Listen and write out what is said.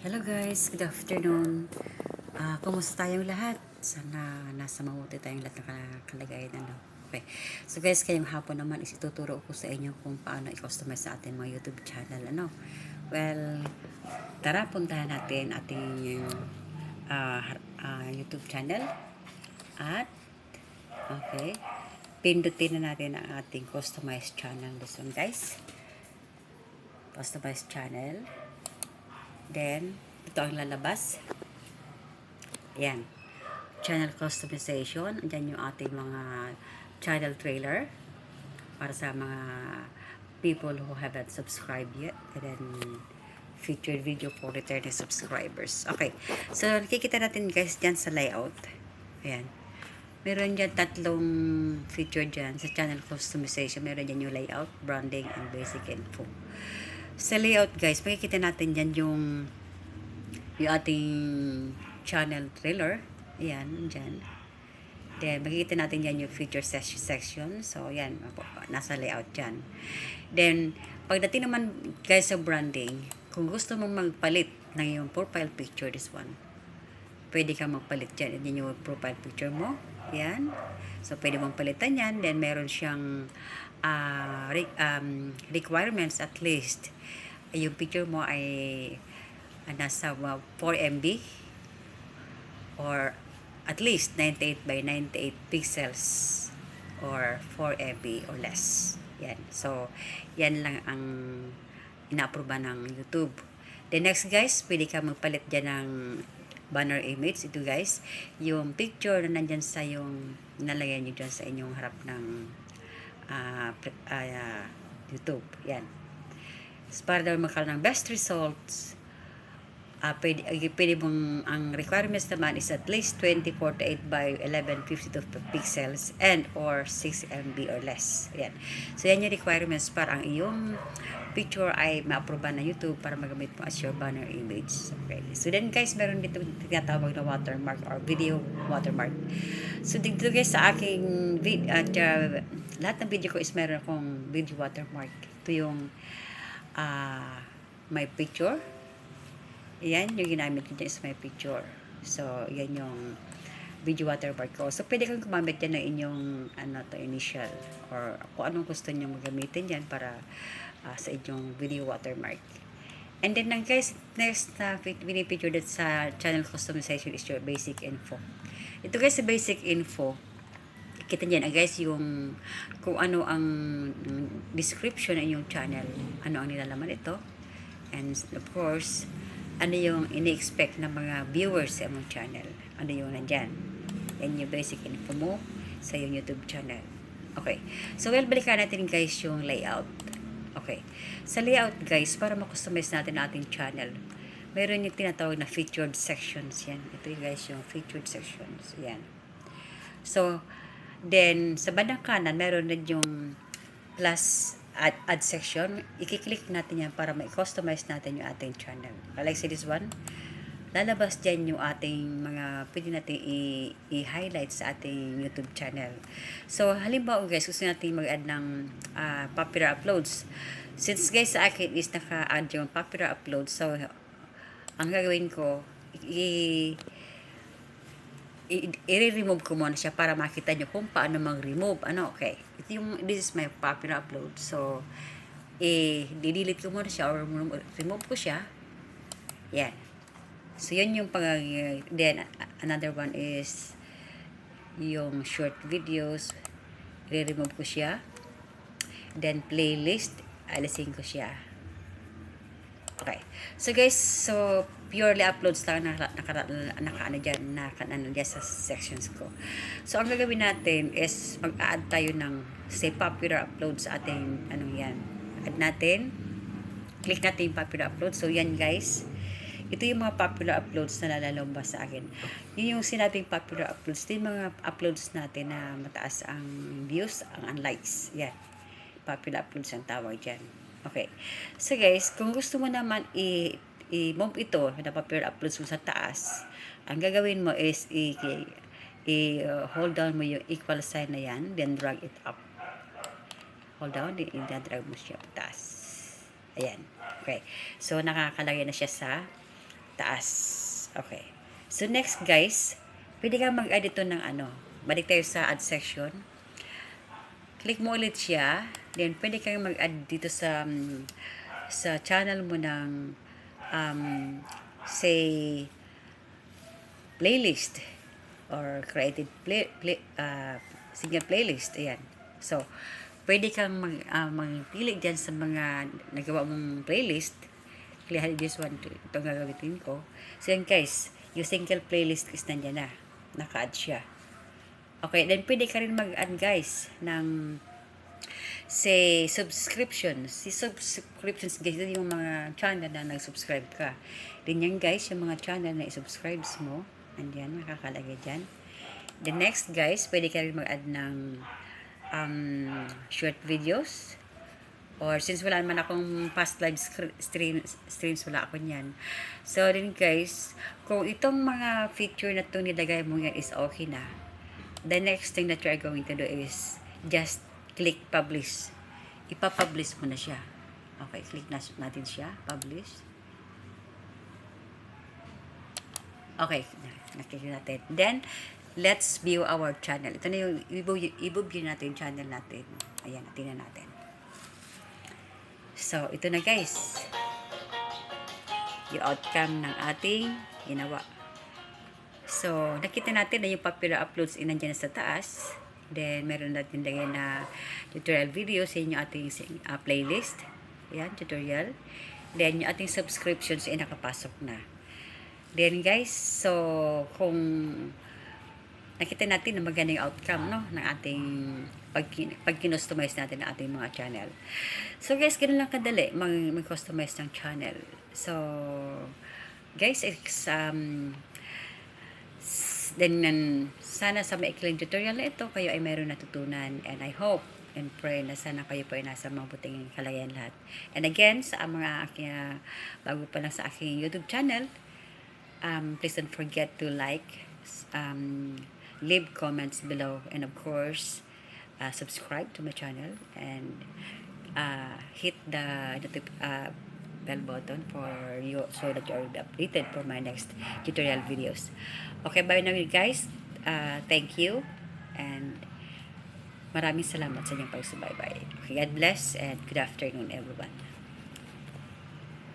Hello guys, good afternoon. Kumusta tayong lahat? Sana nasa mabuti tayong lahat ng kalagayan. Okay. So guys, kayong hapon naman is ituturo ko sa inyo kung paano i-customize sa ating mga YouTube channel. Well, tara puntahan natin ating YouTube channel at okay, pindutin na natin ang ating customized channel. This one guys, customized channel. Then, ito ang lalabas. Yan. Channel customization. Diyan yung ating mga channel trailer para sa mga people who haven't subscribed yet. And then, featured video for returning subscribers. Okay. So, nakikita natin guys dyan sa layout. Ayan. Meron dyan tatlong feature dyan sa channel customization. Meron dyan yung layout, branding, and basic info. Sa layout guys, makikita natin dyan yung ating channel trailer. Ayan, dyan. Then, makikita natin dyan yung feature section. So, yan. Nasa layout dyan. Then, pagdating naman guys sa branding, kung gusto mong magpalit ng yung profile picture, this one, pwede kang magpalit dyan. Yan yung profile picture mo. Yan. So, pwede mong palitan yan. Then, meron siyang requirements at least. Yung picture mo ay nasa 4 MB or at least 98 by 98 pixels or 4 MB or less. Yan. So, yan lang ang ina-aproba ng YouTube. The next guys, pwede ka magpalit dyan ng banner image. Ito guys, yung picture na nandyan sa yung nalagyan nyo dyan sa inyong harap ng YouTube. Yan. So, para daw magkaroon ng best results, pwede mong, ang requirements naman is at least 2048 by 1152 pixels and or 6 MB or less. Yan. So, yan yung requirements para ang iyong picture ay ma-aproba na YouTube para magamit mo as your banner image. Okay. So, then guys, meron dito tinatawag na watermark or video watermark. So, dito guys sa aking lahat ng video ko is meron akong video watermark. Ito yung my picture. Yan, yung ginamit ko dyan is my picture. So, yan yung video watermark ko. So, pwede kang gumamit yan ng inyong initial or kung anong gusto nyo magamitin yan para sa inyong video watermark. And then, guys, next na pinipicture that sa channel customization is your basic info. Ito guys, sa basic info, kita niyan guys yung kung ano ang description ng inyong channel, ano ang nilalaman ito, and of course, ano yung ini-expect ng mga viewers sa among channel. Ano yung nandyan. Yan yung basic info mo sa yung YouTube channel. Okay. So, well, balikan natin guys yung layout. Okay. Sa layout guys, para ma-customize natin ating channel, meron yung tinatawag na featured sections. Yan. Ito yung guys yung featured sections. Yan. So, then, sa bandang kanan, meron din yung plus add section. I-click natin yan para ma-customize natin yung ating channel. Like say this one, lalabas dyan yung ating mga pwede natin i-highlight sa ating YouTube channel. So, halimbawa guys, gusto natin mag-add ng popular uploads. Since guys sa akin is naka-add yung popular uploads, so, ang gagawin ko, i-remove ko muna siya para makita nyo kung paano mag-remove. Okay. This is my popular upload. So, i-delete ko muna siya or remove ko siya. Yan. So, yun yung then, another one is yung short videos. I-remove ko siya. Then, playlist. Alisin ko siya. Okay. So guys, purely uploads lang naka-ano dyan sa sections ko. So ang gagawin natin is mag-add tayo ng say popular uploads sa ating yan. Add natin. Click natin yung popular uploads. So yan guys. Ito yung mga popular uploads na nalalabas sa akin. Yun yung sinabing popular uploads. Ito yung mga uploads natin na mataas ang views, ang likes. Yan. Popular uploads ang tawag dyan. Okay. So guys, kung gusto mo naman i-move ito na popular uploads mo sa taas, ang gagawin mo is hold down mo yung equal sign na yan, then drag it up. Hold down, then i-drag mo siya pataas. Ayan. Okay. So, nakakalagay na siya sa taas. Okay. So, next guys, pwede kang mag-add ito ng balik tayo sa add section. Click mo ulit siya. Then, pwede kang mag-add dito sa channel mo ng, say, playlist or created single playlist. Ayan. So, pwede kang magpili dyan sa mga nagawa mong playlist. Clear this one, itong gagamitin ko. So, yan guys, yung single playlist is nandiyan na. Naka-add siya. Okay, then pwede ka rin mag-add guys ng say subscriptions. Si subscriptions guys, ito yung mga channel na nag-subscribe ka. Then yan guys, yung mga channel na i-subscribes mo. Andiyan, nakakalagay dyan. The next guys, pwede ka rin mag-add ng short videos. Or since wala naman akong past live streams, wala ako niyan. So then guys, kung itong mga feature na itong nilagay mo yan is okay na, the next thing that you are going to do is just click publish. Ipapublish mo na siya. Okay, click natin siya, publish. Okay, nakikita natin. Then, let's view our channel. Ito na yung i-view natin yung channel natin. Ayan, tingnan natin. So, ito na guys. Yung outcome ng ating ginawa. So, nakita natin na yung popular uploads nandiyan sa taas. Then, meron natin lagay na tutorial videos. Yan yung ating playlist. Yan, tutorial. Then, yung ating subscriptions ay nakapasok na. Then, guys, so, kung nakita natin na maganda yung outcome, no, ng ating pag-customize natin ng ating mga channel. So, guys, ganun lang kadali mag-customize ng channel. So, guys, then, sana sa maikling tutorial na ito, kayo ay mayroon natutunan. And I hope and pray na sana kayo po ay nasa mabuting kalagayan lahat. And again, sa mga aking, bago pa lang sa aking YouTube channel, please don't forget to like, leave comments below, and of course, subscribe to my channel, and hit the bell button for you so that you are updated for my next tutorial videos. Okay, bye now guys. Thank you, and maraming salamat sa inyong pagsubaybay. Okay, God bless and good afternoon everyone.